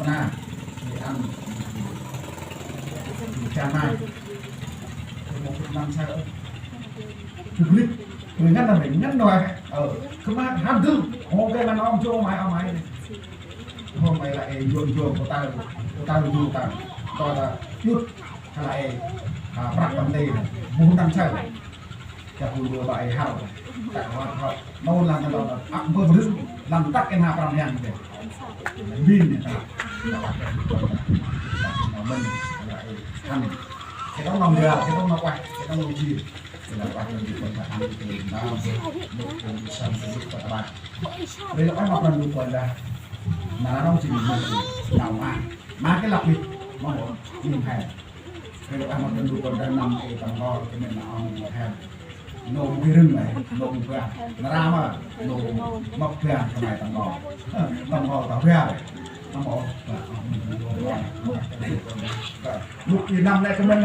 na thì ăn trà mai một năm sau thực lịch người ngắt là mình ngắt rồi cứ mà ham tư hôm cái mà nó ông mày hôm mày lại chuồn của tao dùng tao coi là chút lại bạc tầm đây bốn năm sauจะพูดว่าไอ้ห่าวแต่ว่าเขาโน่นlàm cái đó là áp bơm nước làm tắt cái nào làm nhang để pin này ta mình lại thành cái đó lòng đường cái đó nó quay cái đó nó chi thì là bạn mình còn phải ăn thì nó một cuốn sang cái lúc các bạn đây là các bạn làm được còn là mà nó chỉ mình nào mà cái lọc đi mong muốn nhìn hè đây là các bạn làm được còn đang nằm cái tầng lo cái mình là ăn hè nôm cái rừng này nôm vàng nó ra mà nôm mọc vàng cái này tầng ngò tàu vàng nó bỏ lúc thì năm nay cái mình